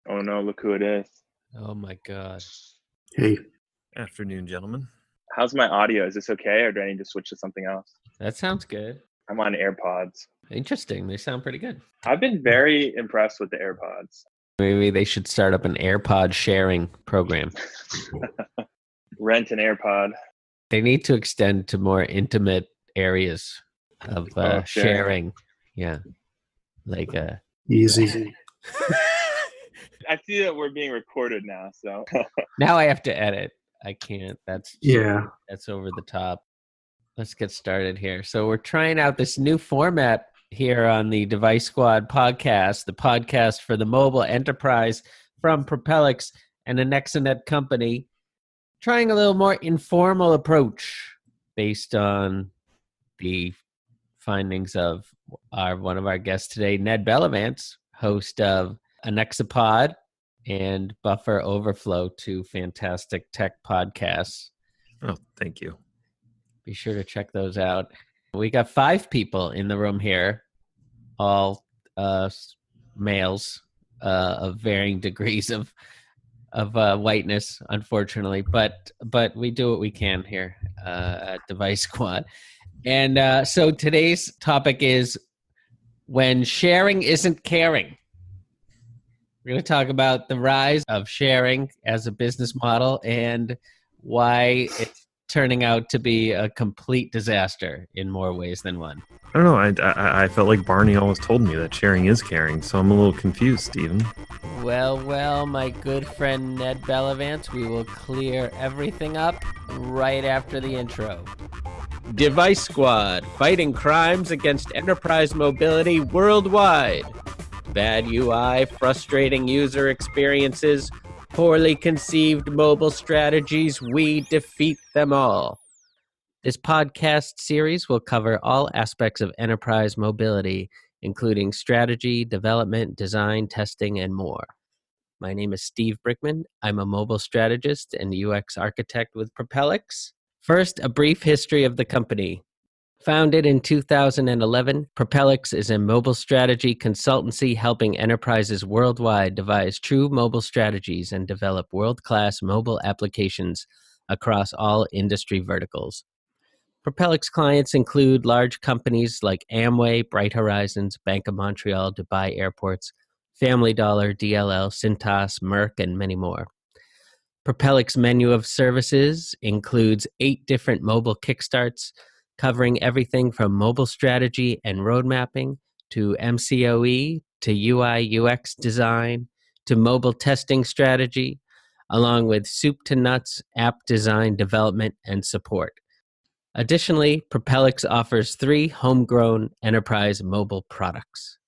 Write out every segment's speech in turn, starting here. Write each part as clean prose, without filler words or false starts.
Oh no, look who it is. Oh my God. Hey. Afternoon, gentlemen. How's my audio? Is this okay, or do I need to switch to something else? That sounds good. I'm on AirPods. Interesting. They sound pretty good. I've been very impressed with the AirPods. Maybe they should start up an AirPod sharing program. Rent an AirPod. They need to extend to more intimate areas of sharing. Yeah. Like Easy. I see that we're being recorded now, so. Now I have to edit. I can't. That's over the top. Let's get started here. So we're trying out this new format here on the Device Squad podcast, the podcast for the mobile enterprise from Propelics and Anexinet Company. Trying a little more informal approach based on the findings of one of our guests today, Ned Bellavance, host of Anexipod and Buffer Overflow, two fantastic tech podcasts. Oh, thank you. Be sure to check those out. We got 5 people in the room here, all males of varying degrees of whiteness, unfortunately, but we do what we can here at Device Squad. And so today's topic is when sharing isn't caring. We're going to talk about the rise of sharing as a business model and why it's turning out to be a complete disaster in more ways than one. I don't know. I felt like Barney always told me that sharing is caring, so I'm a little confused, Stephen. Well, my good friend Ned Bellavance, we will clear everything up right after the intro. Device Squad, fighting crimes against enterprise mobility worldwide. Bad UI, frustrating user experiences, poorly conceived mobile strategies, we defeat them all. This podcast series will cover all aspects of enterprise mobility, including strategy, development, design, testing, and more. My name is Steve Brickman. I'm a mobile strategist and UX architect with Propelics. First, a brief history of the company. Founded in 2011, Propelics is a mobile strategy consultancy helping enterprises worldwide devise true mobile strategies and develop world-class mobile applications across all industry verticals. Propelics clients include large companies like Amway, Bright Horizons, Bank of Montreal, Dubai Airports, Family Dollar, DLL, Cintas, Merck, and many more. Propelics' menu of services includes 8 different mobile kickstarts, covering everything from mobile strategy and road mapping to MCOE to UI UX design to mobile testing strategy, along with soup to nuts app design development and support. Additionally, Propelics offers 3 homegrown enterprise mobile products.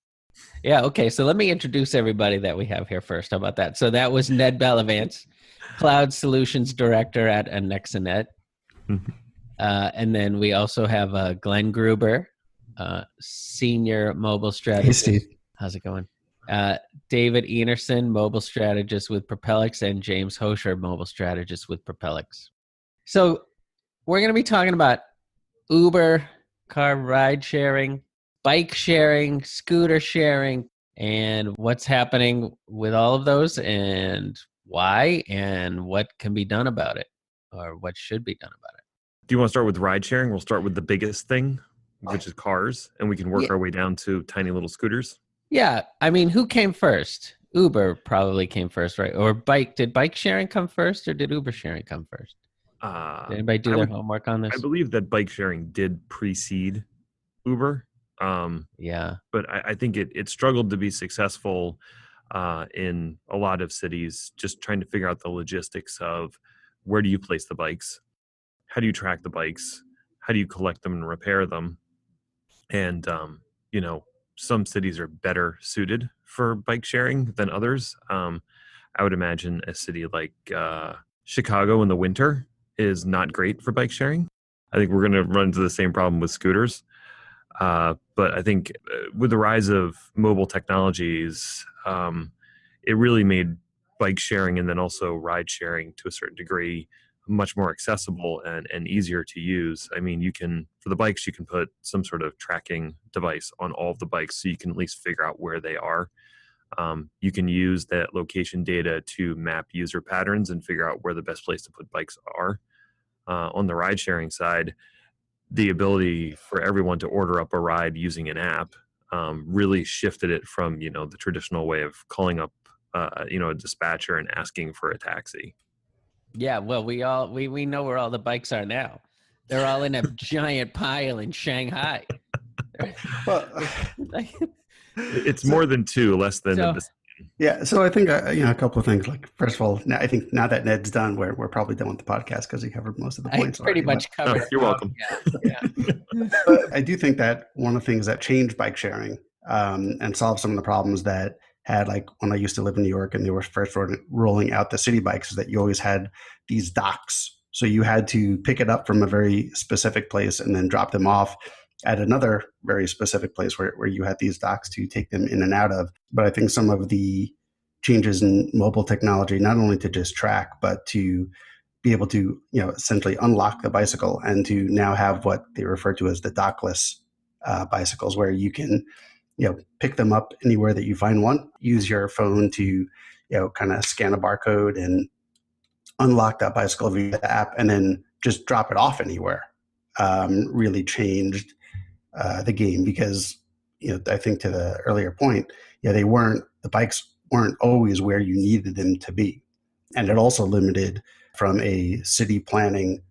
Yeah, okay, so let me introduce everybody that we have here first. How about that? So that was Ned Bellavance, Cloud Solutions Director at Anexinet. And then we also have Glenn Gruber, Senior Mobile Strategist. Hey, Steve. How's it going? David Enarson, Mobile Strategist with Propelics, and James Hoshor, Mobile Strategist with Propelics. So we're going to be talking about Uber, car ride sharing, bike sharing, scooter sharing, and what's happening with all of those and why and what can be done about it or what should be done about it. Do you want to start with ride sharing? We'll start with the biggest thing, which is cars, and we can work our way down to tiny little scooters. Yeah. I mean, who came first? Uber probably came first, right? Or did bike sharing come first or did Uber sharing come first? Did anybody do their homework on this? I believe that bike sharing did precede Uber. Yeah. But I think it struggled to be successful in a lot of cities, just trying to figure out the logistics of where do you place the bikes? How do you track the bikes? How do you collect them and repair them? And, some cities are better suited for bike sharing than others. I would imagine a city like Chicago in the winter is not great for bike sharing. I think we're going to run into the same problem with scooters. But I think with the rise of mobile technologies, it really made bike sharing and then also ride sharing to a certain degree much more accessible and easier to use. I mean, for the bikes, you can put some sort of tracking device on all of the bikes so you can at least figure out where they are. You can use that location data to map user patterns and figure out where the best place to put bikes are. On the ride sharing side, the ability for everyone to order up a ride using an app really shifted it from, the traditional way of calling up, a dispatcher and asking for a taxi. Yeah, well, we know where all the bikes are now. They're all in a giant pile in Shanghai. Well, It's more than two, less than So- this. yeah. So I think, a couple of things. Like, first of all, I think now that Ned's done, we're probably done with the podcast because he covered most of the I points. pretty already, much covered. You're welcome. Yeah. But I do think that one of the things that changed bike sharing and solved some of the problems that had, like when I used to live in New York and they were first rolling out the city bikes, is that you always had these docks. So you had to pick it up from a very specific place and then drop them off at another very specific place where you had these docks to take them in and out of. But I think some of the changes in mobile technology, not only to just track, but to be able to, essentially unlock the bicycle and to now have what they refer to as the dockless bicycles, where you can, pick them up anywhere that you find one, use your phone to, kind of scan a barcode and unlock that bicycle via the app, and then just drop it off anywhere. Really changed the game because, I think to the earlier point, the bikes weren't always where you needed them to be. And it also limited from a city planning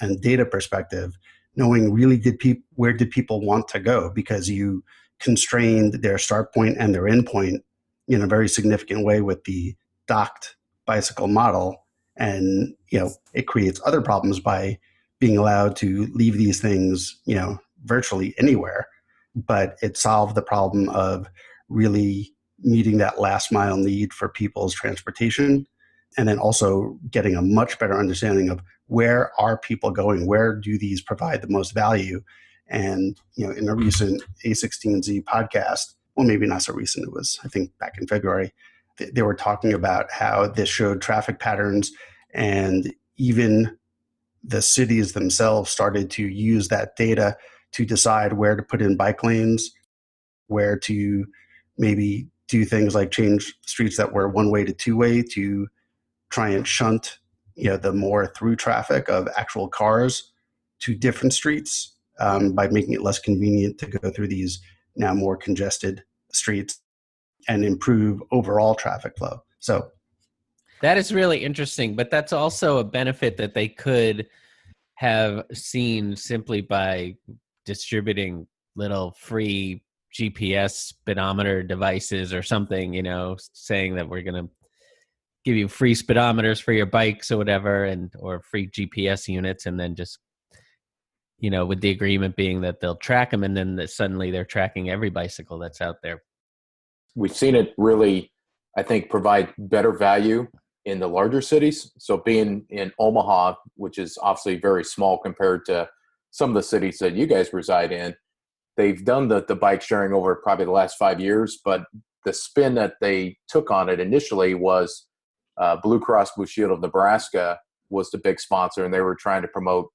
and data perspective, knowing really where did people want to go, because you constrained their start point and their end point in a very significant way with the docked bicycle model. And, it creates other problems by being allowed to leave these things, virtually anywhere. But it solved the problem of really meeting that last mile need for people's transportation, and then also getting a much better understanding of where are people going, where do these provide the most value. And, in a recent A16Z podcast, well, maybe not so recent, it was, I think, back in February, they were talking about how this showed traffic patterns, and even the cities themselves started to use that data to decide where to put in bike lanes, where to maybe do things like change streets that were one way to two way to try and shunt, the more through traffic of actual cars to different streets, by making it less convenient to go through these now more congested streets and improve overall traffic flow. So That is really interesting, but that's also a benefit that they could have seen simply by distributing little free GPS speedometer devices or something, saying that we're going to give you free speedometers for your bikes or whatever, or free GPS units, and then just, with the agreement being that they'll track them, and then suddenly they're tracking every bicycle that's out there. We've seen it really, I think, provide better value in the larger cities. So being in Omaha, which is obviously very small compared to some of the cities that you guys reside in, they've done the bike sharing over probably the last 5 years, but the spin that they took on it initially was Blue Cross Blue Shield of Nebraska was the big sponsor, and they were trying to promote,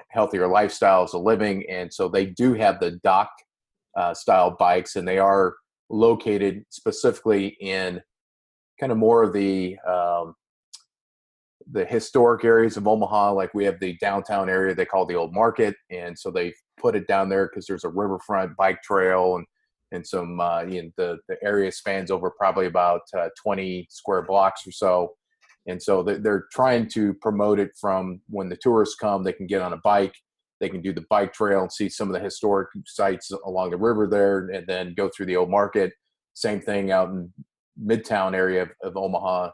healthier lifestyles of living. And so they do have the dock style bikes, and they are located specifically in kind of more of the historic areas of Omaha. Like we have the downtown area they call the Old Market, and so they put it down there because there's a riverfront bike trail, and some the area spans over probably about 20 square blocks or so. And so they're trying to promote it from when the tourists come, they can get on a bike, they can do the bike trail and see some of the historic sites along the river there, and then go through the Old Market. Same thing out in Midtown area of Omaha.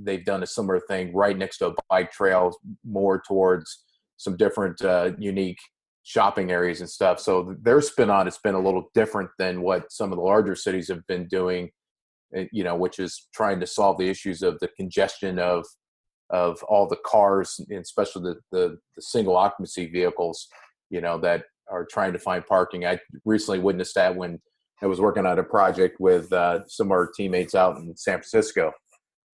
They've done a similar thing right next to a bike trail, more towards some different unique shopping areas and stuff. So their spin on it's been a little different than what some of the larger cities have been doing, which is trying to solve the issues of the congestion of all the cars, and especially the single occupancy vehicles, that are trying to find parking. I recently witnessed that when I was working on a project with some of our teammates out in San Francisco.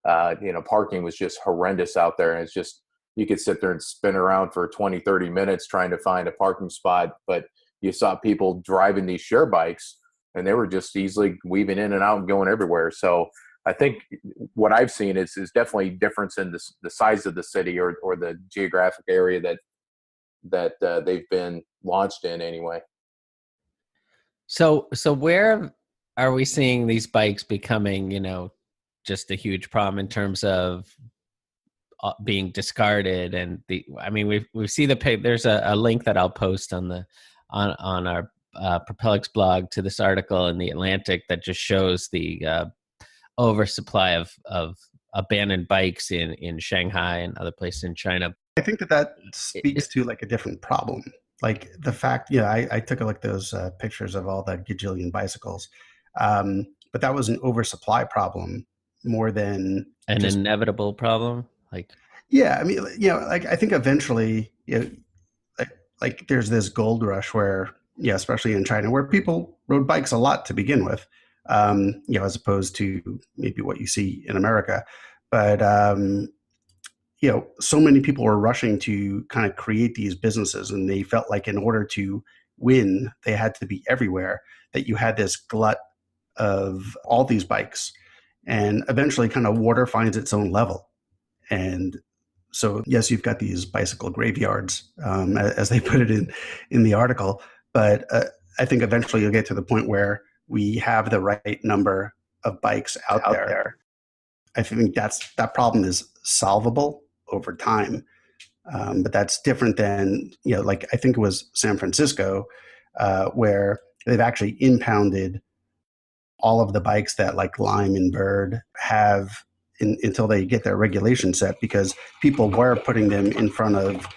Parking was just horrendous out there. And it's just, you could sit there and spin around for 20, 30 minutes trying to find a parking spot. But you saw people driving these share bikes and they were just easily weaving in and out and going everywhere. So I think what I've seen is definitely difference in the size of the city or the geographic area that they've been launched in anyway. So where are we seeing these bikes becoming, just a huge problem in terms of being discarded? And we see there's a link that I'll post on our Propelics blog to this article in the Atlantic that just shows the oversupply of abandoned bikes in Shanghai and other places in China. I think that speaks to like a different problem. Like the fact, I took a look at those pictures of all the gajillion bicycles, but that was an oversupply problem more than an inevitable problem. Yeah, I mean, like I think eventually, like there's this gold rush where, especially in China, where people rode bikes a lot to begin with, as opposed to maybe what you see in America. But so many people were rushing to kind of create these businesses, and they felt like in order to win, they had to be everywhere, that you had this glut of all these bikes. And eventually kind of water finds its own level. And so, yes, you've got these bicycle graveyards, as they put it in the article. But I think eventually you'll get to the point where we have the right number of bikes out there. I think that problem is solvable over time. But that's different than, like I think it was San Francisco, where they've actually impounded all of the bikes that like Lime and Bird have until they get their regulation set, because people were putting them in front of,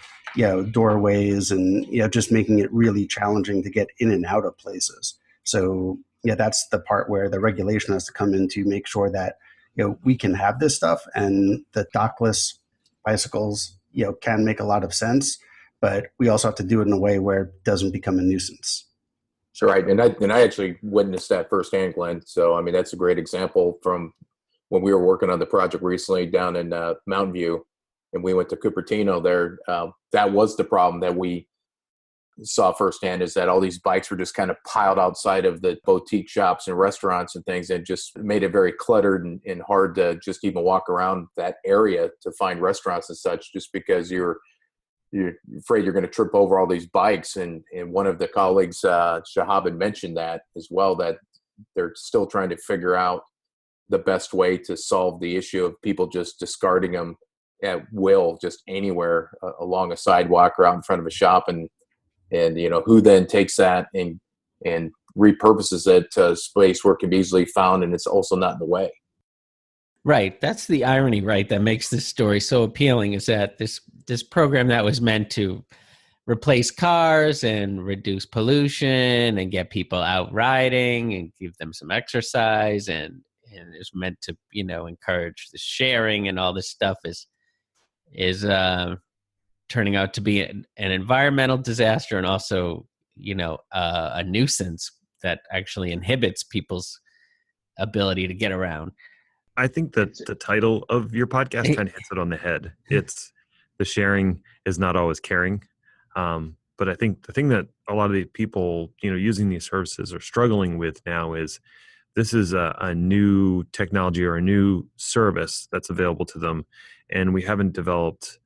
doorways and, just making it really challenging to get in and out of places. So, that's the part where the regulation has to come in to make sure that, we can have this stuff, and the dockless bicycles, can make a lot of sense, but we also have to do it in a way where it doesn't become a nuisance. So, right. And I actually witnessed that firsthand, Glenn. So, I mean, that's a great example from when we were working on the project recently down in Mountain View, and we went to Cupertino there. That was the problem that we saw firsthand, is that all these bikes were just kind of piled outside of the boutique shops and restaurants and things, and just made it very cluttered and hard to just even walk around that area to find restaurants and such, just because you're afraid you're going to trip over all these bikes. And one of the colleagues, Shahab, had mentioned that as well, that they're still trying to figure out the best way to solve the issue of people just discarding them at will, just anywhere along a sidewalk or out in front of a shop. And who then takes that and repurposes it to a space where it can be easily found, and it's also not in the way. Right. That's the irony, right, that makes this story so appealing, is that this program that was meant to replace cars and reduce pollution and get people out riding and give them some exercise, and is meant to, encourage the sharing and all this stuff, is turning out to be an environmental disaster, and also, a nuisance that actually inhibits people's ability to get around. I think that the title of your podcast kind of hits it on the head. It's the sharing is not always caring. But I think the thing that a lot of the people, using these services are struggling with now is this is a new technology or a new service that's available to them. And we haven't developed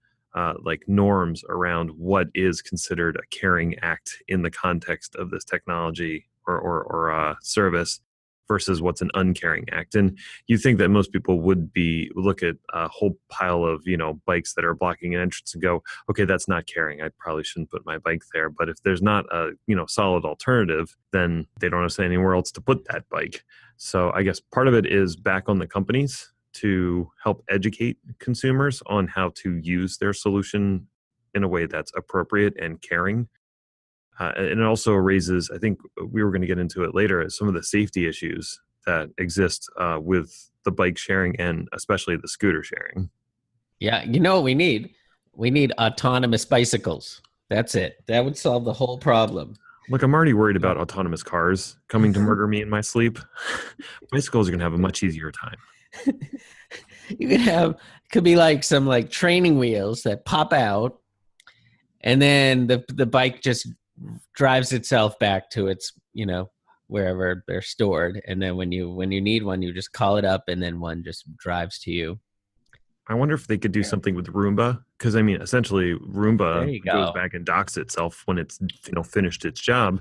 like norms around what is considered a caring act in the context of this technology or service versus what's an uncaring act. And you think that most people would look at a whole pile of, bikes that are blocking an entrance and go, okay, that's not caring. I probably shouldn't put my bike there. But if there's not a, solid alternative, then they don't have anywhere else to put that bike. So I guess part of it is back on the companies to help educate consumers on how to use their solution in a way that's appropriate and caring. And it also raises, I think we were going to get into it later, some of the safety issues that exist with the bike sharing and especially the scooter sharing. Yeah, what we need? We need autonomous bicycles. That's it. That would solve the whole problem. Look, I'm already worried about autonomous cars coming to murder me in my sleep. Bicycles are going to have a much easier time. Could be like some like training wheels that pop out, and then the bike just drives itself back to its, wherever they're stored, and then when you need one, you just call it up, and then one just drives to you. I wonder if they could do something with Roomba, because I mean, essentially, There Roomba you goes go. back and docks itself when it's finished its job.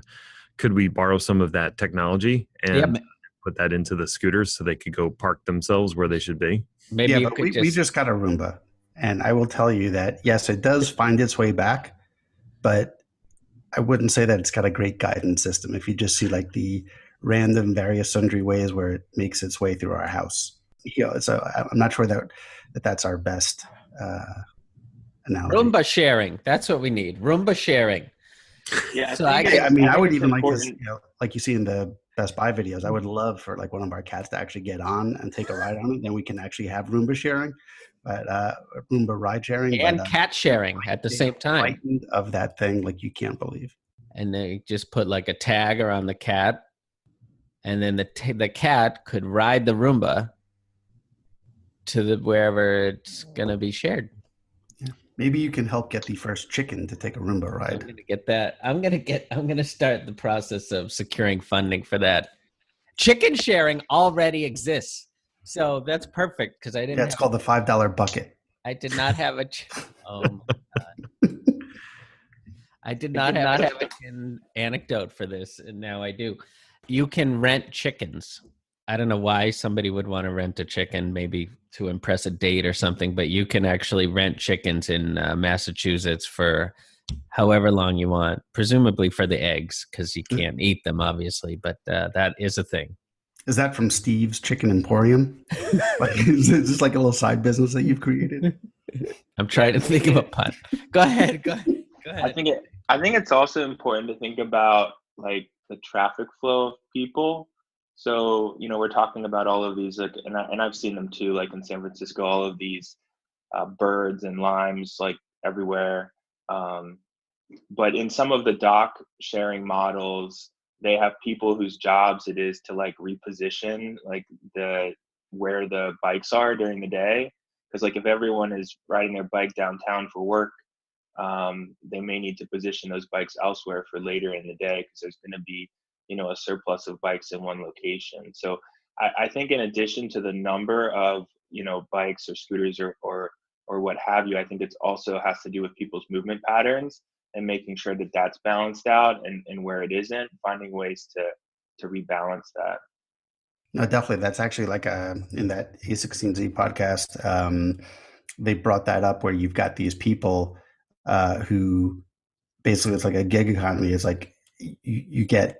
Could we borrow some of that technology and put that into the scooters so they could go park themselves where they should be? Maybe you but could we just got a Roomba, and I will tell you that yes, it does find its way back, but I wouldn't say that it's got a great guidance system. If you just see like the random various sundry ways where it makes its way through our house, so I'm not sure that's our best analogy. Roomba sharing. That's what we need. Roomba sharing. Yeah, So I mean, I would even like this, important. like you see in the Best Buy videos. I would love for like one of our cats to actually get on and take a ride on it. Then we can actually have Roomba sharing, but Roomba ride sharing and cat sharing at the same time. Frightened of that thing, like you can't believe. And they just put like a tag around the cat, and then the cat could ride the Roomba to wherever it's gonna be shared. Maybe you can help get the first chicken to take a Roomba ride. I'm gonna get that. I'm gonna start the process of securing funding for that. Chicken sharing already exists, so that's perfect because I didn't. Yeah, it's called the $5 bucket. I did not have a. Oh my God. I did not have a chicken anecdote for this, and now I do. You can rent chickens. I don't know why somebody would want to rent a chicken, maybe to impress a date or something, but you can actually rent chickens in Massachusetts for however long you want, presumably for the eggs, because you can't eat them, obviously, but that is a thing. Is that from Steve's Chicken Emporium? Like, is this like a little side business that you've created? I'm trying to think of a pun. Go ahead. I think it's also important to think about like the traffic flow of people. So, we're talking about all of these, like, and I've seen them too, like in San Francisco, all of these birds and limes, like everywhere. But in some of the dock sharing models, they have people whose jobs it is to like reposition like where the bikes are during the day. Because like if everyone is riding their bike downtown for work, they may need to position those bikes elsewhere for later in the day because there's going to be a surplus of bikes in one location. So I think in addition to the number of bikes or scooters or what have you, I think it also has to do with people's movement patterns and making sure that that's balanced out, and where it isn't, finding ways to rebalance that. No, definitely. That's actually like in that A16Z podcast, they brought that up where you've got these people who basically it's like a gig economy. It's like you get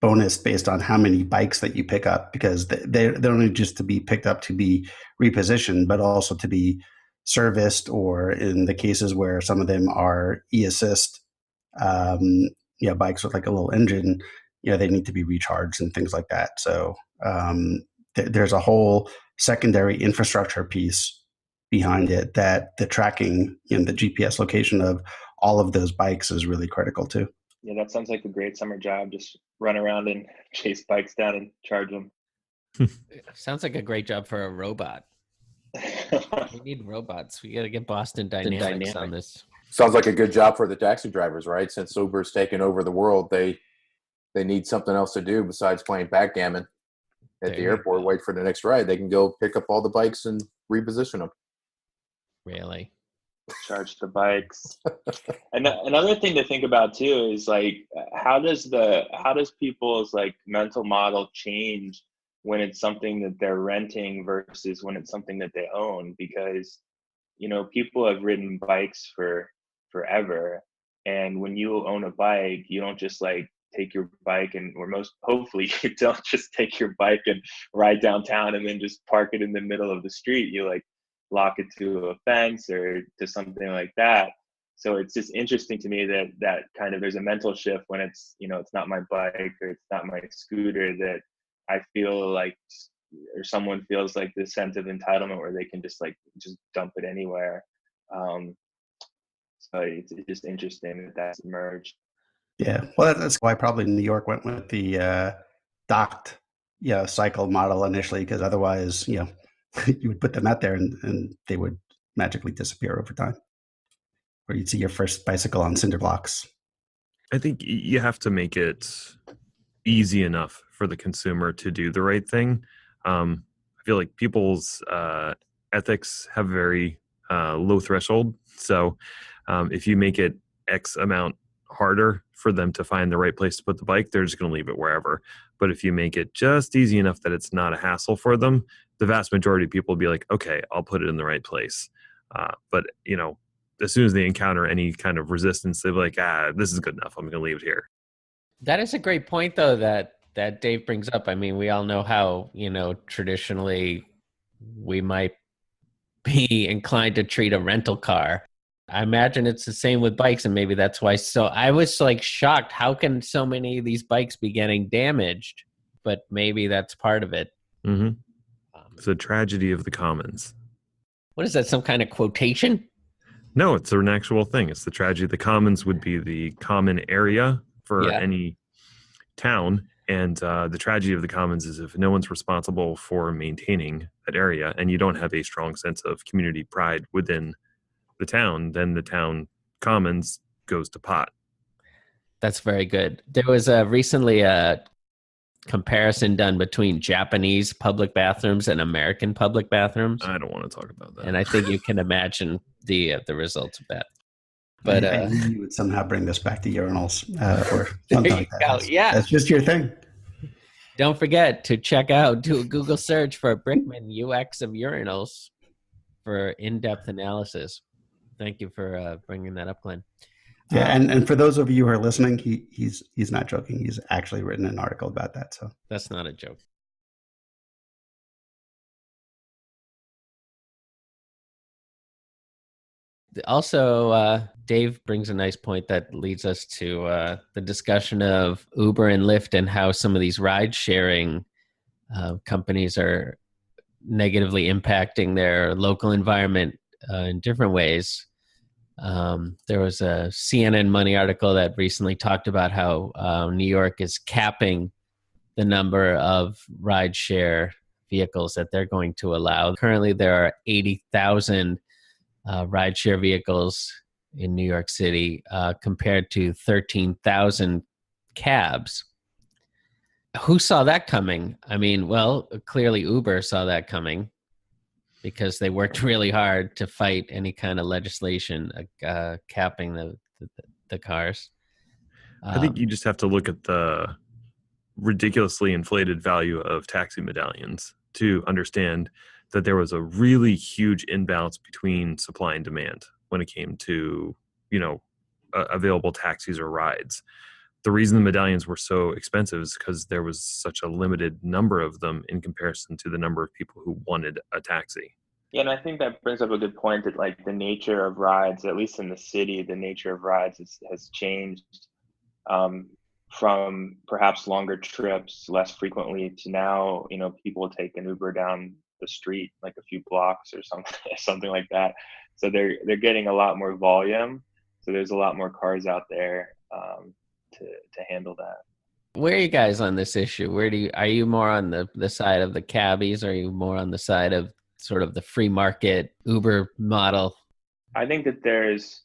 bonus based on how many bikes that you pick up because they're only just to be picked up to be repositioned, but also to be serviced, or in the cases where some of them are e-assist, bikes with like a little engine, they need to be recharged and things like that. So there's a whole secondary infrastructure piece behind it that the tracking and the GPS location of all of those bikes is really critical too. Yeah, that sounds like a great summer job. Just run around and chase bikes down and charge them. Sounds like a great job for a robot. We need robots. We got to get Boston Dynamics on this. Sounds like a good job for the taxi drivers, right? Since Uber's taken over the world, they need something else to do besides playing backgammon at the airport, wait for the next ride. They can go pick up all the bikes and reposition them. Really? Charge the bikes. And another thing to think about too is like how does people's like mental model change when it's something that they're renting versus when it's something that they own? Because people have ridden bikes for forever, and when you own a bike, you don't just like take your bike hopefully you don't just take your bike and ride downtown and then just park it in the middle of the street. You like lock it to a fence or to something like that. So it's just interesting to me that kind of there's a mental shift when it's it's not my bike or it's not my scooter, that I feel like, or someone feels like this sense of entitlement where they can just dump it anywhere. So it's just interesting that that's emerged. Yeah, well, that's why probably New York went with the docked, cycle model initially, because otherwise, you would put them out there and they would magically disappear over time. Or you'd see your first bicycle on cinder blocks. I think you have to make it easy enough for the consumer to do the right thing. I feel like people's ethics have very low threshold. So if you make it X amount harder for them to find the right place to put the bike, they're just going to leave it wherever. But if you make it just easy enough that it's not a hassle for them, the vast majority of people will be like, okay, I'll put it in the right place. But, as soon as they encounter any kind of resistance, they're like, this is good enough. I'm going to leave it here. That is a great point, though, that Dave brings up. I mean, we all know how, traditionally we might be inclined to treat a rental car. I imagine it's the same with bikes, and maybe that's why. So I was like shocked. How can so many of these bikes be getting damaged? But maybe that's part of it. Mm-hmm. It's a tragedy of the commons. What is that? Some kind of quotation? No, it's an actual thing. It's the tragedy of the commons would be the common area for any town. And the tragedy of the commons is if no one's responsible for maintaining that area and you don't have a strong sense of community pride within the town, then the town commons goes to pot. That's very good. There was recently a comparison done between Japanese public bathrooms and American public bathrooms. I don't want to talk about that. And I think you can imagine the results of that. But I knew you would somehow bring this back to urinals or something like that. Yeah, that's just your thing. Don't forget to do a Google search for Brickman UX of urinals for in-depth analysis. Thank you for bringing that up, Glenn. Yeah, and for those of you who are listening, he's not joking. He's actually written an article about that. So that's not a joke. Also, Dave brings a nice point that leads us to the discussion of Uber and Lyft and how some of these ride-sharing companies are negatively impacting their local environment in different ways. There was a CNN Money article that recently talked about how New York is capping the number of ride-share vehicles that they're going to allow. Currently, there are 80,000 rideshare vehicles in New York City compared to 13,000 cabs. Who saw that coming? I mean, well, clearly Uber saw that coming because they worked really hard to fight any kind of legislation capping the cars. I think you just have to look at the ridiculously inflated value of taxi medallions to understand that there was a really huge imbalance between supply and demand when it came to, available taxis or rides. The reason the medallions were so expensive is because there was such a limited number of them in comparison to the number of people who wanted a taxi. Yeah, and I think that brings up a good point that like the nature of rides, at least in the city, the nature of rides has changed from perhaps longer trips less frequently to now, people take an Uber down the street like a few blocks or something like that. So they're getting a lot more volume. So there's a lot more cars out there to handle that. Where are you guys on this issue? Are you more on the side of the cabbies? Or are you more on the side of sort of the free market Uber model? I think that there's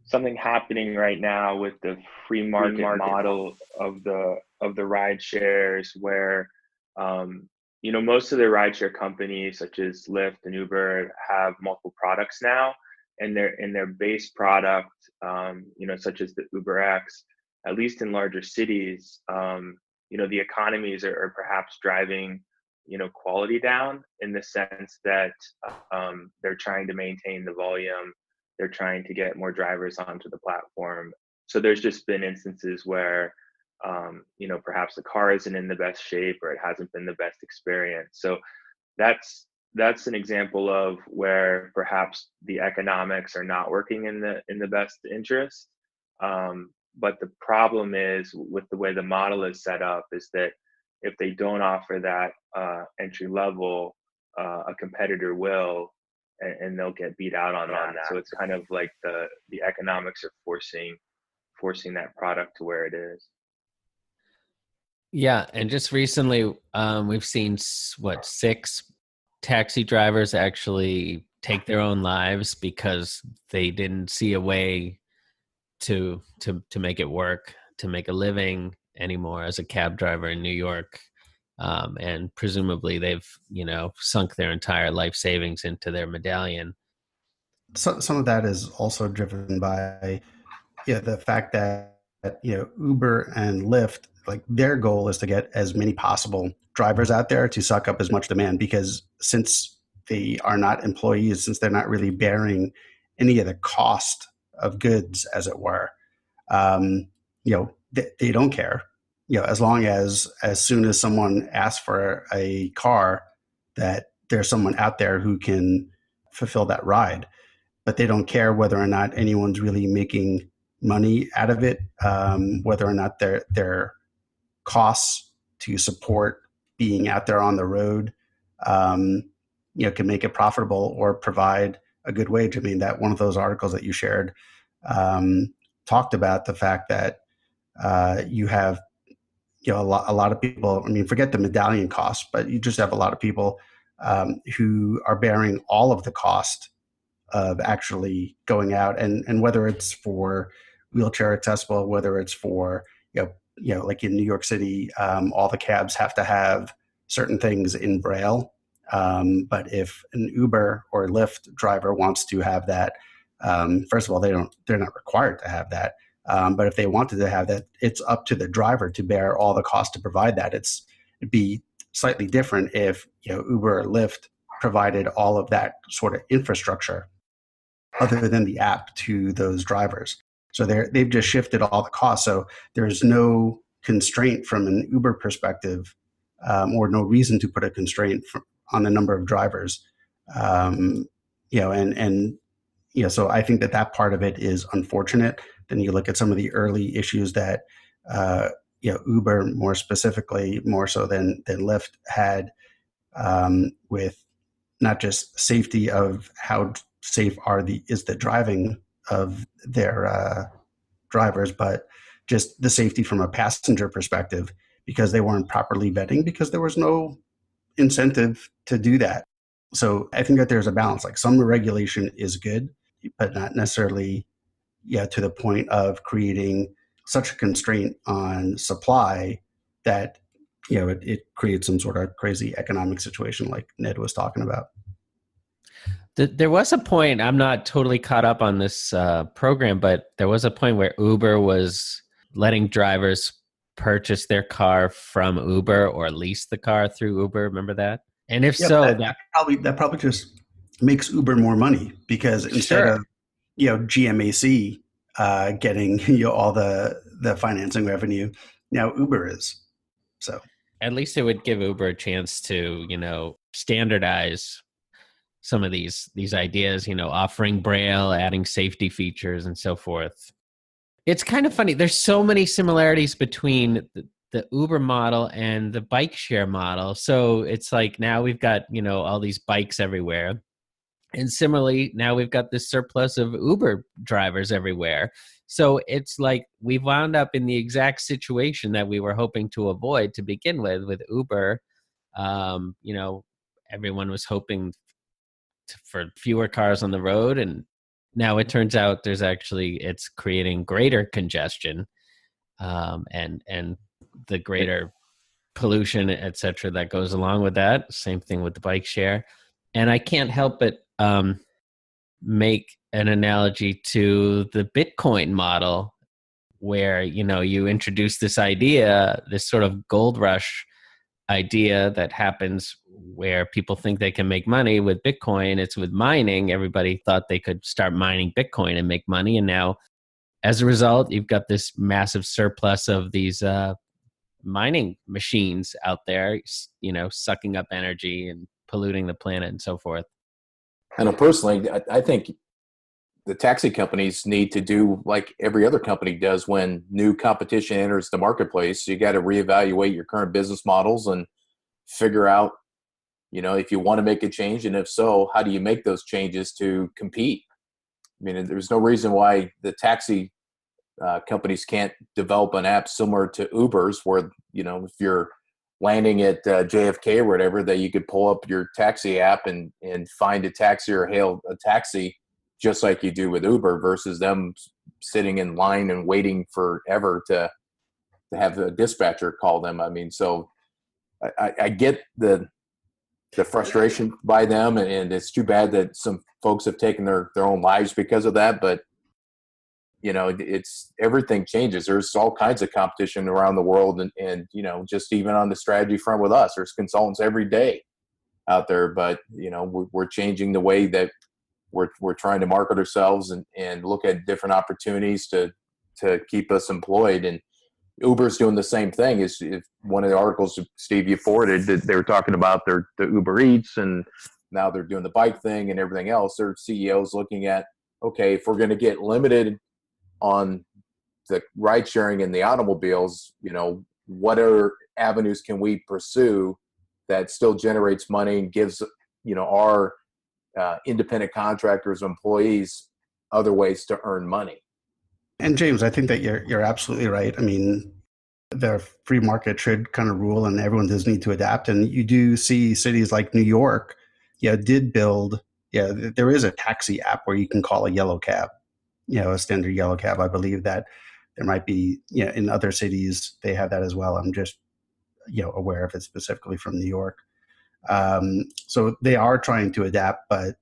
something happening right now with the free market model of the ride shares where most of the rideshare companies such as Lyft and Uber have multiple products now, and their base product, such as the UberX, at least in larger cities, the economies are perhaps driving, quality down in the sense that they're trying to maintain the volume, they're trying to get more drivers onto the platform. So there's just been instances where perhaps the car isn't in the best shape or it hasn't been the best experience. So that's an example of where perhaps the economics are not working in the best interest. But the problem is with the way the model is set up is that if they don't offer that entry level, a competitor will, and they'll get beat out on that. So it's kind of like the economics are forcing that product to where it is. Yeah, and just recently, we've seen 6 taxi drivers actually take their own lives because they didn't see a way to make it work, to make a living, anymore as a cab driver in New York. And presumably they've, sunk their entire life savings into their medallion. So, some of that is also driven by the fact that Uber and Lyft, like their goal is to get as many possible drivers out there to suck up as much demand, because since they are not employees, since they're not really bearing any of the cost of goods, as it were, they don't care. As long as soon as someone asks for a car, that there's someone out there who can fulfill that ride. But they don't care whether or not anyone's really making money out of it, whether or not their costs to support being out there on the road, can make it profitable or provide a good wage. I mean, that one of those articles that you shared talked about the fact that you have a lot of people. I mean, forget the medallion cost, but you just have a lot of people who are bearing all of the cost of actually going out, and whether it's for wheelchair accessible, whether it's for like in New York City, all the cabs have to have certain things in Braille. But if an Uber or Lyft driver wants to have that, first of all, they're not required to have that. But if they wanted to have that, it's up to the driver to bear all the cost to provide that. It'd be slightly different if Uber or Lyft provided all of that sort of infrastructure other than the app to those drivers. So they've just shifted all the costs. So there's no constraint from an Uber perspective, or no reason to put a constraint on the number of drivers. So I think that part of it is unfortunate. Then you look at some of the early issues that Uber, more specifically, more so than Lyft, had with not just safety of how safe is the driving of their drivers, but just the safety from a passenger perspective, because they weren't properly vetting, because there was no incentive to do that. So I think that there's a balance. Like, some regulation is good, but not necessarily to the point of creating such a constraint on supply that it creates some sort of crazy economic situation like Ned was talking about. There was a point, I'm not totally caught up on this program, but there was a point where Uber was letting drivers purchase their car from Uber or lease the car through Uber. Remember that? And if that probably just makes Uber more money, because instead of GMAC getting all the financing revenue, now Uber is. So at least it would give Uber a chance to standardize some of these ideas, offering Braille, adding safety features, and so forth. It's kind of funny. There's so many similarities between the Uber model and the bike share model. So it's like now we've got, all these bikes everywhere. And similarly, now we've got this surplus of Uber drivers everywhere. So it's like we've wound up in the exact situation that we were hoping to avoid to begin with Uber. Everyone was hoping for fewer cars on the road, and now it turns out it's creating greater congestion, and the greater pollution, et cetera, that goes along with that. Same thing with the bike share. And I can't help but make an analogy to the Bitcoin model, where you introduce this idea, this sort of gold rush idea that happens where people think they can make money with Bitcoin. It's with mining. Everybody thought they could start mining Bitcoin and make money. And now, as a result, you've got this massive surplus of these mining machines out there, sucking up energy and polluting the planet and so forth. And personally, I think the taxi companies need to do like every other company does when new competition enters the marketplace. You got to reevaluate your current business models and figure out, if you want to make a change, and if so, how do you make those changes to compete? I mean, there's no reason why the taxi companies can't develop an app similar to Uber's, where, if you're landing at JFK or whatever, that you could pull up your taxi app and find a taxi or hail a taxi just like you do with Uber, versus them sitting in line and waiting forever to to have a dispatcher call them. I mean, so I get the frustration by them, and it's too bad that some folks have taken their own lives because of that. But it's everything changes. There's all kinds of competition around the world, and just even on the strategy front with us, there's consultants every day out there. But we're changing the way that we're trying to market ourselves and look at different opportunities to keep us employed. And Uber's doing the same thing. Is one of the articles, Steve, you forwarded, that they were talking about the Uber Eats, and now they're doing the bike thing and everything else. Their CEOs looking at, okay, if we're going to get limited on the ride sharing and the automobiles, what other avenues can we pursue that still generates money and gives our independent contractors, employees, other ways to earn money. And James, I think that you're absolutely right. I mean, the free market should kind of rule, and everyone does need to adapt. And you do see cities like New York, did build. There is a taxi app where you can call a yellow cab, a standard yellow cab. I believe that there might be, in other cities they have that as well. I'm just, aware of it specifically from New York. So they are trying to adapt, but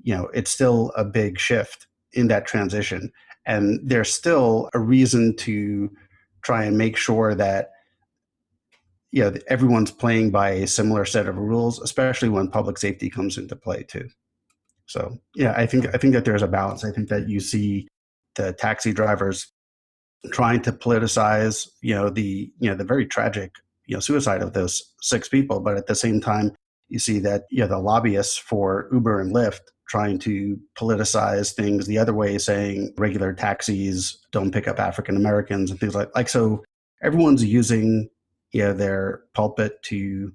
it's still a big shift in that transition. And there's still a reason to try and make sure that everyone's playing by a similar set of rules, especially when public safety comes into play too. So I think that there's a balance. I think that you see the taxi drivers trying to politicize the very tragic suicide of those 6 people, but at the same time you see that the lobbyists for Uber and Lyft trying to politicize things the other way, saying regular taxis don't pick up African Americans and things like so everyone's using their pulpit to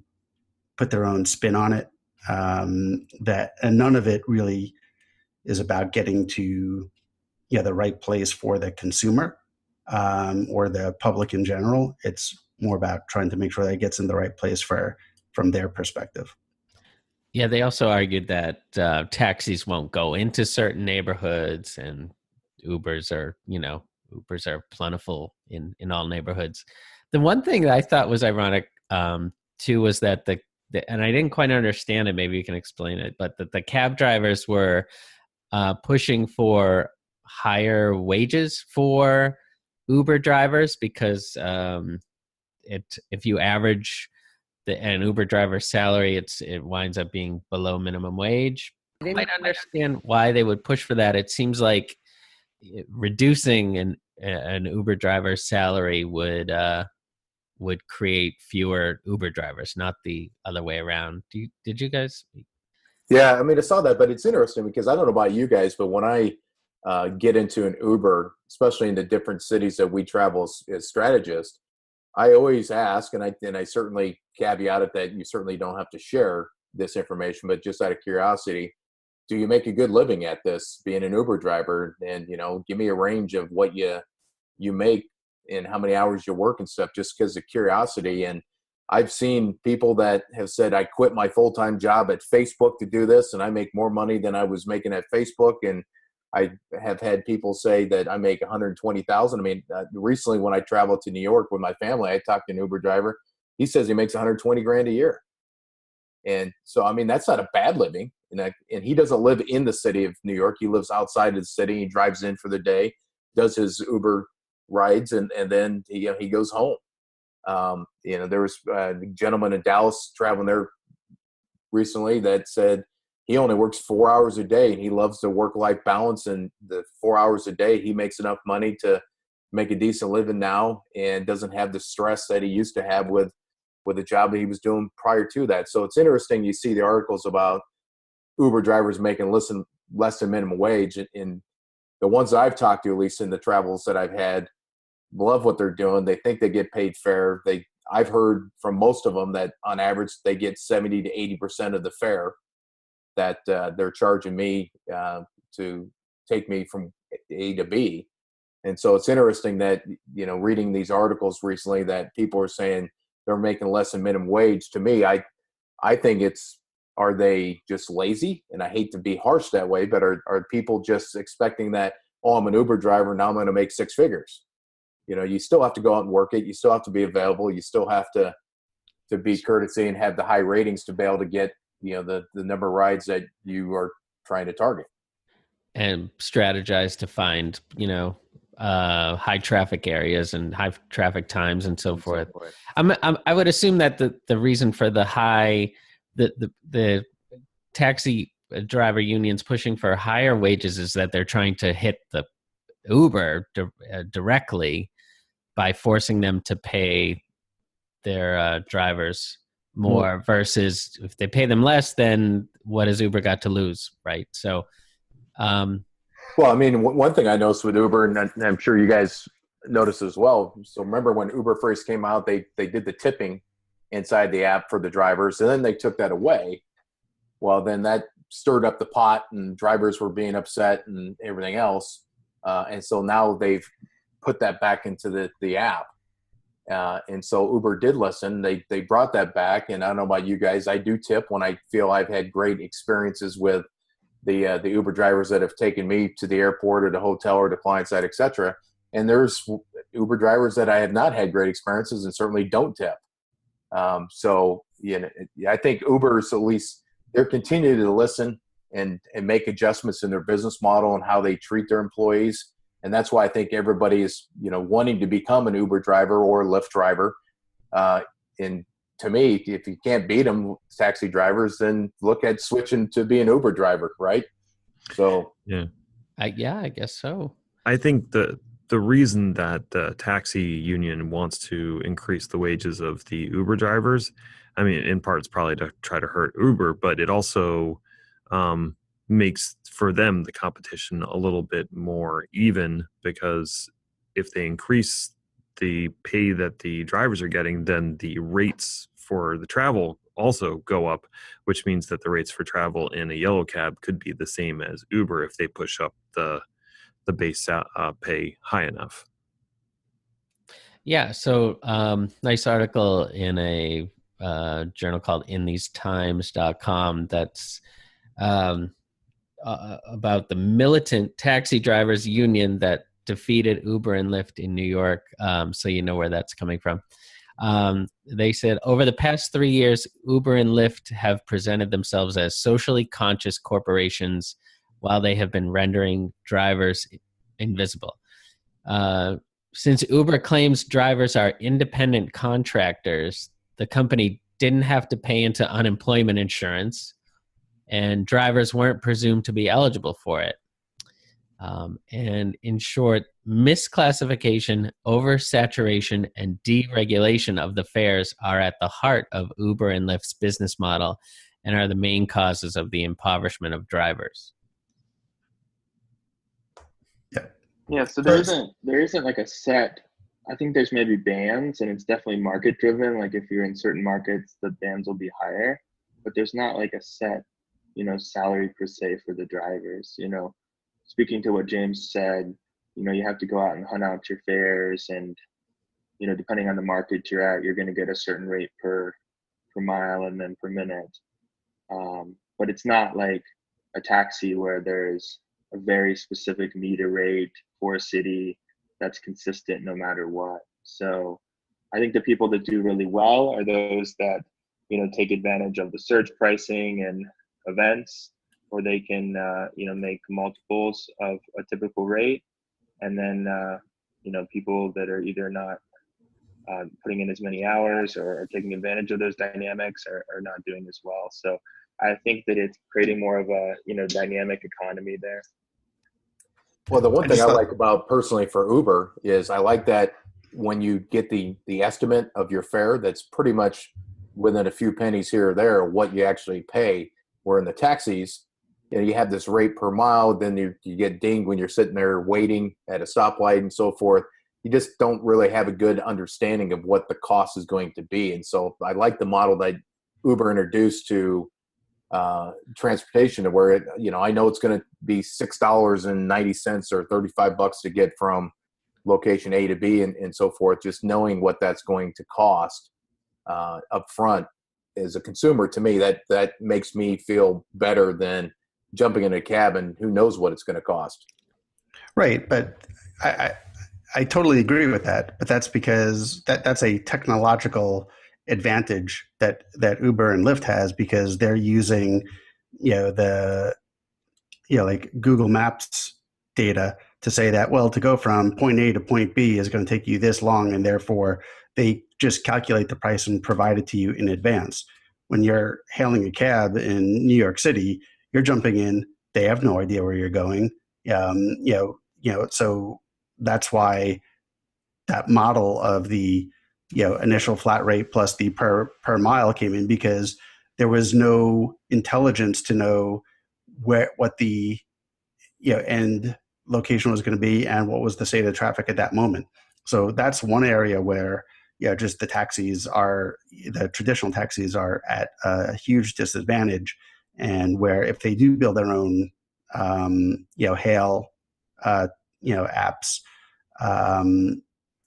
put their own spin on it, and none of it really is about getting to the right place for the consumer or the public in general. It's more about trying to make sure that it gets in the right place from their perspective. Yeah, they also argued that taxis won't go into certain neighborhoods, and Ubers are plentiful in all neighborhoods. The one thing that I thought was ironic too was that and I didn't quite understand it. Maybe you can explain it, but that the cab drivers were pushing for higher wages for Uber drivers because if you average an Uber driver's salary, it winds up being below minimum wage. I didn't understand why they would push for that. It seems like reducing an Uber driver's salary would create fewer Uber drivers, not the other way around. Did you guys? Yeah, I mean, I saw that, but it's interesting because I don't know about you guys, but when I get into an Uber, especially in the different cities that we travel as strategists, I always ask, and I certainly caveat it that you certainly don't have to share this information, but just out of curiosity, do you make a good living at this, being an Uber driver? And give me a range of what you make and how many hours you work and stuff, just because of curiosity. And I've seen people that have said, I quit my full-time job at Facebook to do this, and I make more money than I was making at Facebook. And I have had people say that I make $120,000. I mean, recently when I traveled to New York with my family, I talked to an Uber driver. He says he makes 120 grand a year. And so, I mean, that's not a bad living. And he doesn't live in the city of New York. He lives outside of the city. He drives in for the day, does his Uber rides, and then he goes home. There was a gentleman in Dallas traveling there recently that said he only works 4 hours a day, and he loves the work-life balance. And the 4 hours a day, he makes enough money to make a decent living now, and doesn't have the stress that he used to have with the job that he was doing prior to that. So it's interesting. You see the articles about Uber drivers making less than minimum wage, and the ones that I've talked to, at least in the travels that I've had, love what they're doing. They think they get paid fair. I've heard from most of them that on average they get 70 to 80% of the fare that they're charging me to take me from A to B. And so it's interesting that, reading these articles recently that people are saying they're making less than minimum wage. To me, I think are they just lazy? And I hate to be harsh that way, but are people just expecting that, oh, I'm an Uber driver, now I'm going to make 6 figures? You still have to go out and work it. You still have to be available. You still have to be courtesy and have the high ratings to be able to get, the number of rides that you are trying to target. And strategize to find, high traffic areas and high traffic times and so forth. I would assume that the reason for the taxi driver unions pushing for higher wages is that they're trying to hit the Uber directly by forcing them to pay their drivers more, versus if they pay them less, then what has Uber got to lose, right? So, well, I mean, one thing I noticed with Uber, and I'm sure you guys noticed as well. So remember when Uber first came out, they did the tipping inside the app for the drivers, and then they took that away. Well, then that stirred up the pot, and drivers were being upset and everything else. And so now they've put that back into the app. And so Uber did listen. They brought that back. And I don't know about you guys, I do tip when I feel I've had great experiences with the Uber drivers that have taken me to the airport or the hotel or the client side, et cetera. And there's Uber drivers that I have not had great experiences and certainly don't tip. So, I think Uber's, at least they're continuing to listen and make adjustments in their business model and how they treat their employees. And that's why I think everybody is, wanting to become an Uber driver or Lyft driver. And to me, if you can't beat them, taxi drivers, then look at switching to be an Uber driver, right? So I guess so. I think the reason that the taxi union wants to increase the wages of the Uber drivers, I mean, in part it's probably to try to hurt Uber, but it also makes for them the competition a little bit more even, because if they increase the pay that the drivers are getting, then the rates for the travel also go up, which means that the rates for travel in a yellow cab could be the same as Uber if they push up the base pay high enough. Yeah. So nice article in a journal called inthesetimes.com that's about the militant taxi drivers union that defeated Uber and Lyft in New York. So you know where that's coming from. They said, over the past 3 years, Uber and Lyft have presented themselves as socially conscious corporations while they have been rendering drivers invisible. Since Uber claims drivers are independent contractors, the company didn't have to pay into unemployment insurance, and drivers weren't presumed to be eligible for it. And in short, misclassification, oversaturation, and deregulation of the fares are at the heart of Uber and Lyft's business model and are the main causes of the impoverishment of drivers. Yeah, so there isn't like a set. I think there's maybe bands, and it's definitely market driven. Like if you're in certain markets, the bands will be higher, but there's not like a set, salary per se for the drivers. Speaking to what James said, you have to go out and hunt out your fares, and depending on the market you're at, you're going to get a certain rate per mile and then per minute. But it's not like a taxi where there's a very specific meter rate for a city that's consistent no matter what. So I think the people that do really well are those that, take advantage of the surge pricing and events, or they can, make multiples of a typical rate. And then, people that are either not putting in as many hours or taking advantage of those dynamics are not doing as well. So I think that it's creating more of a, dynamic economy there. Well, the one thing I like about personally for Uber is I like that when you get the estimate of your fare, that's pretty much within a few pennies here or there what you actually pay. Where in the taxis, you have this rate per mile, then you get dinged when you're sitting there waiting at a stoplight and so forth. You just don't really have a good understanding of what the cost is going to be. And so I like the model that Uber introduced to transportation, to where I know it's going to be $6.90 or $35 to get from location A to B and so forth. Just knowing what that's going to cost up front as a consumer, to me, that makes me feel better than jumping in a cab and who knows what it's going to cost. Right, but I totally agree with that, but that's because that's a technological advantage that Uber and Lyft has, because they're using, like Google Maps data to say that, well, to go from point A to point B is going to take you this long, and therefore they just calculate the price and provide it to you in advance. When you're hailing a cab in New York City, you're jumping in, they have no idea where you're going. So that's why that model of the initial flat rate plus the per mile came in, because there was no intelligence to know what the end location was going to be and what was the state of traffic at that moment. So that's one area where just the traditional taxis are at a huge disadvantage, and where if they do build their own hail apps,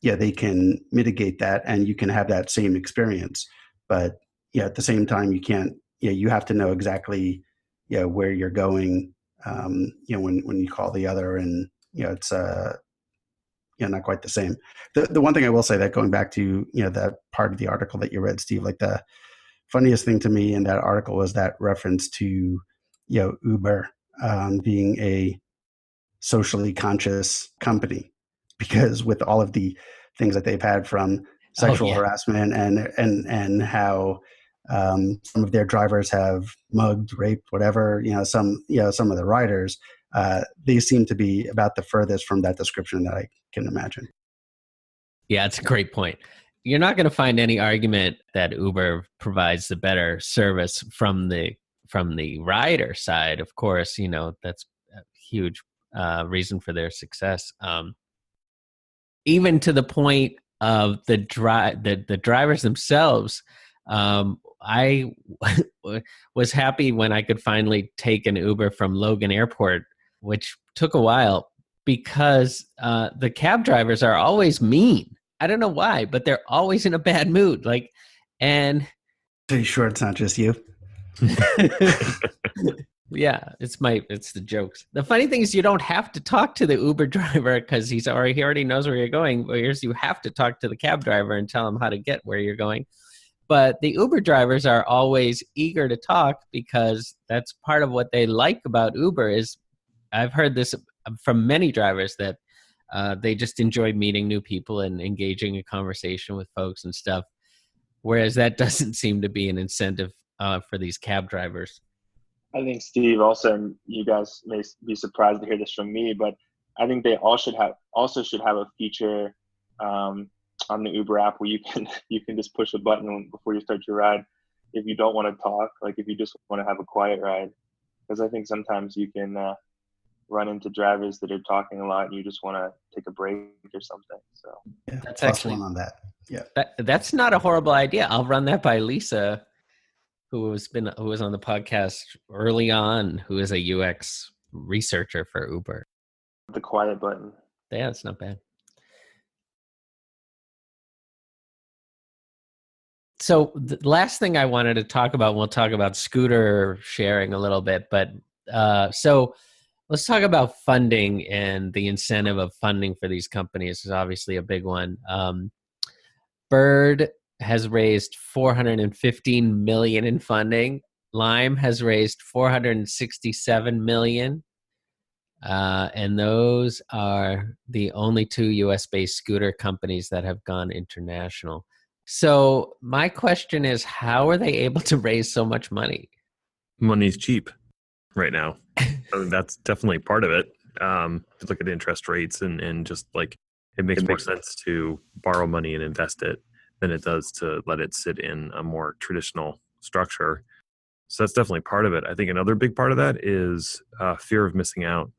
they can mitigate that, and you can have that same experience. But at the same time, you can't. You have to know exactly where you're going. When you call the other, and it's not quite the same. The one thing I will say, that going back to that part of the article that you read, Steve, like the funniest thing to me in that article was that reference to Uber being a socially conscious company, because with all of the things that they've had from sexual harassment and how some of their drivers have mugged, raped, whatever, some of the riders, they seem to be about the furthest from that description that I can imagine. Yeah, it's a great point. You're not going to find any argument that Uber provides the better service from the rider side. Of course, that's a huge reason for their success. Even to the point of the drivers themselves. I was happy when I could finally take an Uber from Logan Airport, which took a while, because the cab drivers are always mean. I don't know why, but they're always in a bad mood. Are you sure it's not just you? Yeah, it's the jokes. The funny thing is, you don't have to talk to the Uber driver because he already knows where you're going. Whereas you have to talk to the cab driver and tell him how to get where you're going. But the Uber drivers are always eager to talk, because that's part of what they like about Uber. Is I've heard this from many drivers, that they just enjoy meeting new people and engaging in conversation with folks and stuff. Whereas that doesn't seem to be an incentive for these cab drivers. I think, Steve, also, and you guys may be surprised to hear this from me, but I think they should have a feature on the Uber app where you can just push a button before you start your ride if you don't want to talk, like if you just want to have a quiet ride. Because I think sometimes you can run into drivers that are talking a lot and you just want to take a break or something. So yeah, that's plus actually one on that. Yeah, that's not a horrible idea. I'll run that by Lisa, who was on the podcast early on, who is a UX researcher for Uber. The quiet button. Yeah, it's not bad. So the last thing I wanted to talk about, we'll talk about scooter sharing a little bit, but so let's talk about funding, and the incentive of funding for these companies is obviously a big one. Bird has raised $415 million in funding. Lime has raised $467 million. And those are the only two US-based scooter companies that have gone international. So my question is, how are they able to raise so much money? Money's cheap right now. That's definitely part of it. Look at interest rates and just like it makes more sense to borrow money and invest it than it does to let it sit in a more traditional structure. So that's definitely part of it. I think another big part of that is fear of missing out.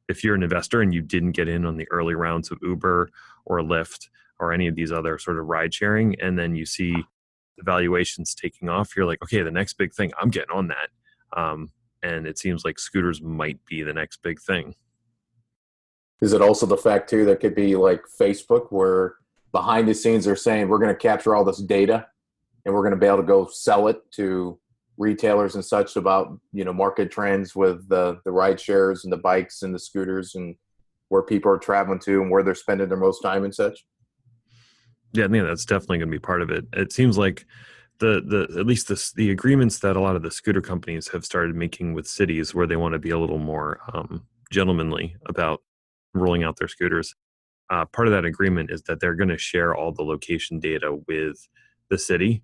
If you're an investor and you didn't get in on the early rounds of Uber or Lyft or any of these other sort of ride sharing, and then you see the valuations taking off, you're like, okay, the next big thing, I'm getting on that. And it seems like scooters might be the next big thing. Is it also the fact too that could be like Facebook, where behind the scenes they're saying we're going to capture all this data and we're going to be able to go sell it to retailers and such about market trends with the ride shares and the bikes and the scooters, and where people are traveling to and where they're spending their most time and such? Yeah, I think that's definitely going to be part of it. It seems like at least the agreements that a lot of the scooter companies have started making with cities, where they want to be a little more gentlemanly about rolling out their scooters. Part of that agreement is that they're going to share all the location data with the city,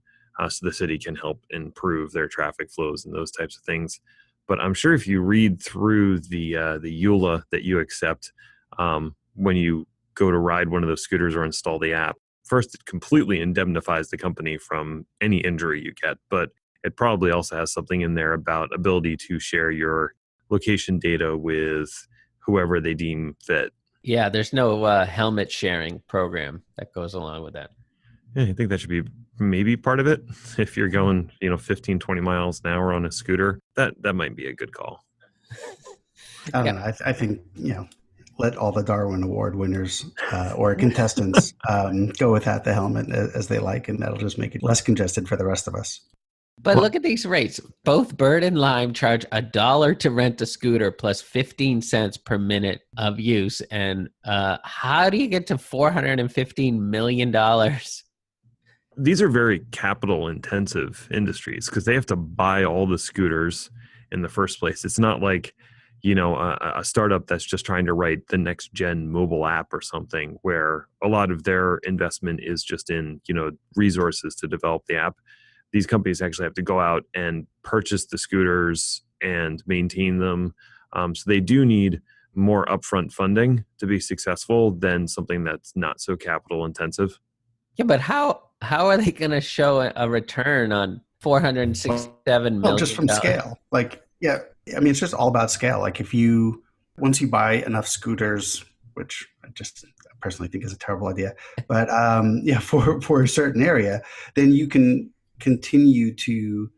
so the city can help improve their traffic flows and those types of things. But I'm sure if you read through the EULA that you accept when you go to ride one of those scooters or install the app, first, it completely indemnifies the company from any injury you get, but it probably also has something in there about ability to share your location data with whoever they deem fit. Yeah, there's no helmet sharing program that goes along with that. Yeah, I think that should be maybe part of it. If you're going, 15, 20 miles an hour on a scooter, that might be a good call. I don't know. I think, let all the Darwin Award winners or contestants go without the helmet as they like, and that'll just make it less congested for the rest of us. But look at these rates. Both Bird and Lime charge $1 to rent a scooter plus 15 cents per minute of use. And how do you get to $415 million? These are very capital intensive industries because they have to buy all the scooters in the first place. It's not like, a startup that's just trying to write the next gen mobile app or something, where a lot of their investment is just in, resources to develop the app. These companies actually have to go out and purchase the scooters and maintain them. So they do need more upfront funding to be successful than something that's not so capital intensive. Yeah, but how are they going to show a return on $467 million? Well, just from scale. It's just all about scale. Like once you buy enough scooters, which I just personally think is a terrible idea, but for a certain area, then you can continue to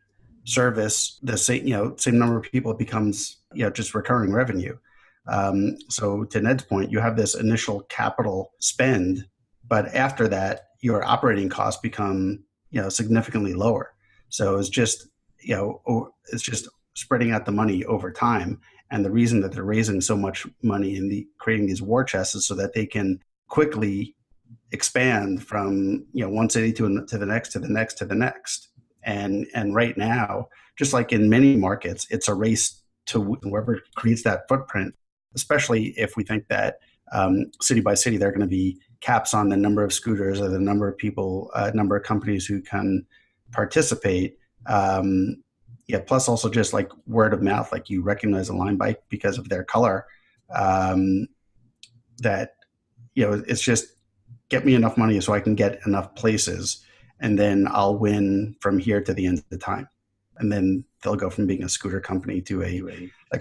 service the same number of people. It becomes just recurring revenue. So to Ned's point, you have this initial capital spend, but after that, your operating costs become significantly lower. So it's just spreading out the money over time. And the reason that they're raising so much money in creating these war chests is so that they can quickly expand from one city to the next to the next to the next. And right now, just like in many markets, it's a race to whoever creates that footprint. Especially if we think that city by city there are going to be caps on the number of scooters or the number of people, number of companies who can participate. Plus also just like word of mouth, like you recognize a Lime bike because of their color. It's just get me enough money so I can get enough places, and then I'll win from here to the end of the time. And then they'll go from being a scooter company to a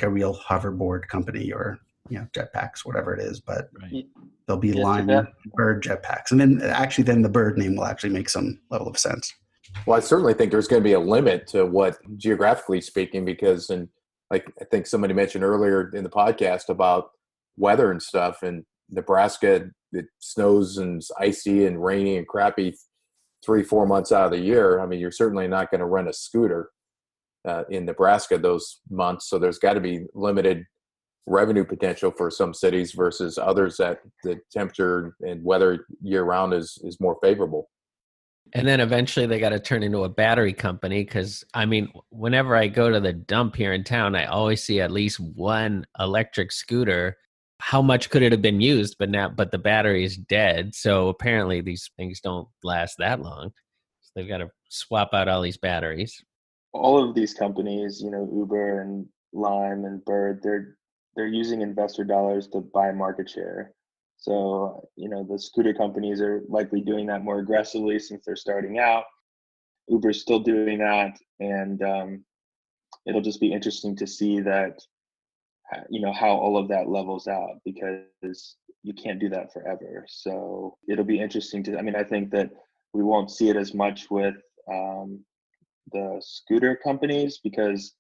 real hoverboard company or jetpacks, whatever it is. But There'll be Lime Bird jetpacks, and then the Bird name will actually make some level of sense. Well, I certainly think there's going to be a limit to what, geographically speaking, because, and like I think somebody mentioned earlier in the podcast about weather and stuff, in Nebraska, it snows and it's icy and rainy and crappy 3-4 months out of the year. I mean, you're certainly not going to rent a scooter in Nebraska those months. So there's got to be limited revenue potential for some cities versus others that the temperature and weather year round is more favorable. And then eventually they got to turn into a battery company because, whenever I go to the dump here in town, I always see at least one electric scooter. How much could it have been used? But the battery is dead. So apparently these things don't last that long. So they've got to swap out all these batteries. All of these companies, Uber and Lime and Bird, they're using investor dollars to buy market share. So, the scooter companies are likely doing that more aggressively since they're starting out. Uber's still doing that. And it'll just be interesting to see that, how all of that levels out, because you can't do that forever. So it'll be interesting I think that we won't see it as much with the scooter companies, because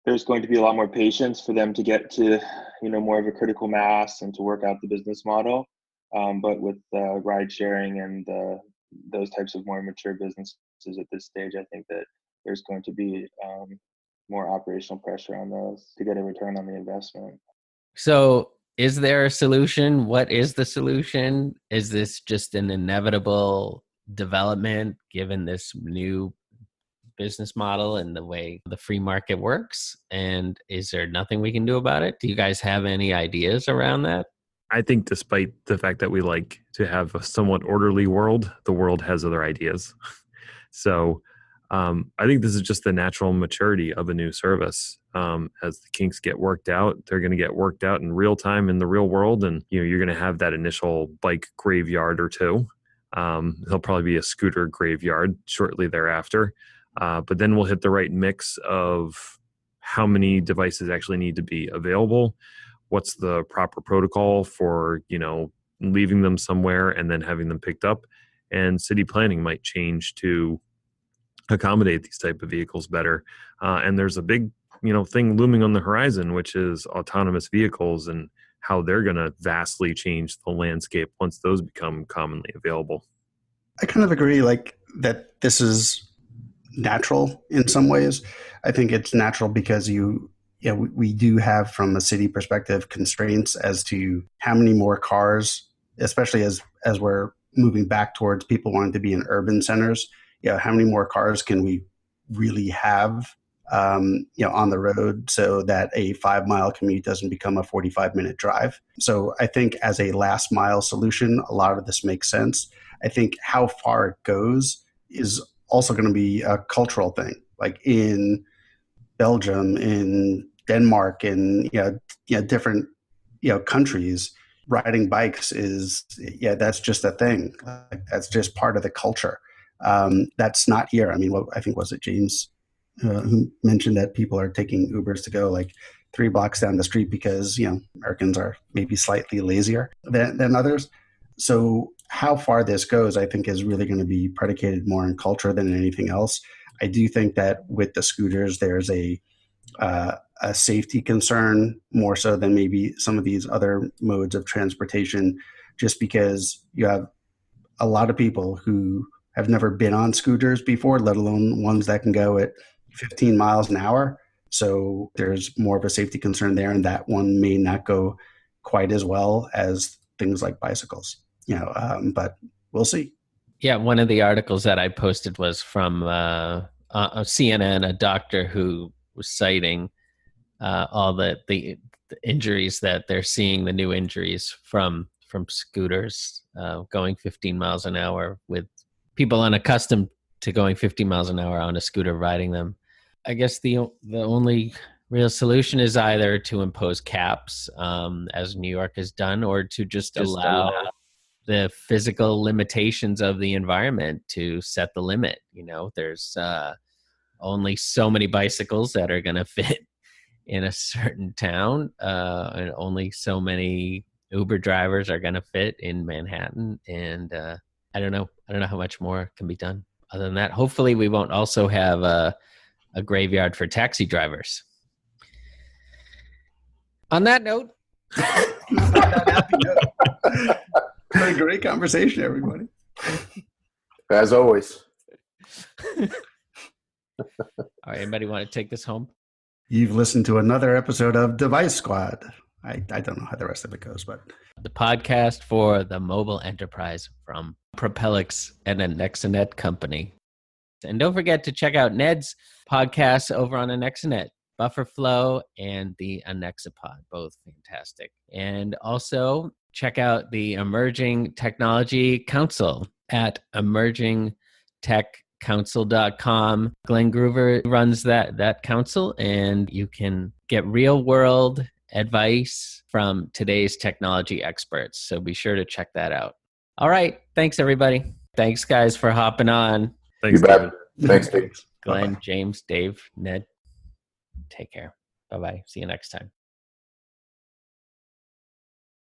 there's going to be a lot more patience for them to get to, more of a critical mass and to work out the business model. But with ride sharing and those types of more mature businesses at this stage, I think that there's going to be more operational pressure on those to get a return on the investment. So Is there a solution? What is the solution? Is this just an inevitable development given this new business model and the way the free market works? And is there nothing we can do about it? Do you guys have any ideas around that? I think despite the fact that we like to have a somewhat orderly world, the world has other ideas. So I think this is just the natural maturity of a new service. As the kinks get worked out, they're going to get worked out in real time in the real world. And you're going to have that initial bike graveyard or two. There'll probably be a scooter graveyard shortly thereafter. But then we'll hit the right mix of how many devices actually need to be available. What's the proper protocol for, leaving them somewhere and then having them picked up. And city planning might change to accommodate these type of vehicles better. And there's a big, thing looming on the horizon, which is autonomous vehicles and how they're going to vastly change the landscape once those become commonly available. I kind of agree, that this is natural in some ways. I think it's natural because we do have, from a city perspective, constraints as to how many more cars, especially as we're moving back towards people wanting to be in urban centers. How many more cars can we really have, on the road so that a 5-mile commute doesn't become a 45-minute drive? So I think as a last mile solution, a lot of this makes sense. I think how far it goes is also going to be a cultural thing. Like in Belgium, in Denmark, in different countries, riding bikes is that's just a thing. That's just part of the culture. That's not here. I mean, I think was it James who mentioned that people are taking Ubers to go 3 blocks down the street because Americans are maybe slightly lazier than others. So how far this goes, I think, is really going to be predicated more on culture than anything else. I do think that with the scooters, there's a safety concern more so than maybe some of these other modes of transportation, just because you have a lot of people who have never been on scooters before, let alone ones that can go at 15 miles an hour. So there's more of a safety concern there, and that one may not go quite as well as things like bicycles. But we'll see. Yeah, one of the articles that I posted was from CNN, a doctor who was citing all the injuries that they're seeing, the new injuries from scooters going 15 miles an hour, with people unaccustomed to going 50 miles an hour on a scooter riding them. I guess the only real solution is either to impose caps, as New York has done, or to just allow the physical limitations of the environment to set the limit. There's only so many bicycles that are going to fit in a certain town, and only so many Uber drivers are going to fit in Manhattan. And I don't know how much more can be done other than that. Hopefully we won't also have a graveyard for taxi drivers. On that note, A great conversation, everybody. As always. All right, anybody want to take this home? You've listened to another episode of Device Squad. I don't know how the rest of it goes, but the podcast for the mobile enterprise from Propelics and Anexinet Company. And don't forget to check out Ned's podcasts over on Anexinet, Bufferflow and the Anexipod, both fantastic. And also check out the Emerging Technology Council at emergingtechcouncil.com. Glenn Gruber runs that council, and you can get real world advice from today's technology experts. So be sure to check that out. All right. Thanks, everybody. Thanks, guys, for hopping on. Thanks, You bet. David. Thanks, Dave. Glenn, Bye-bye. James, Dave, Ned. Take care. Bye-bye. See you next time.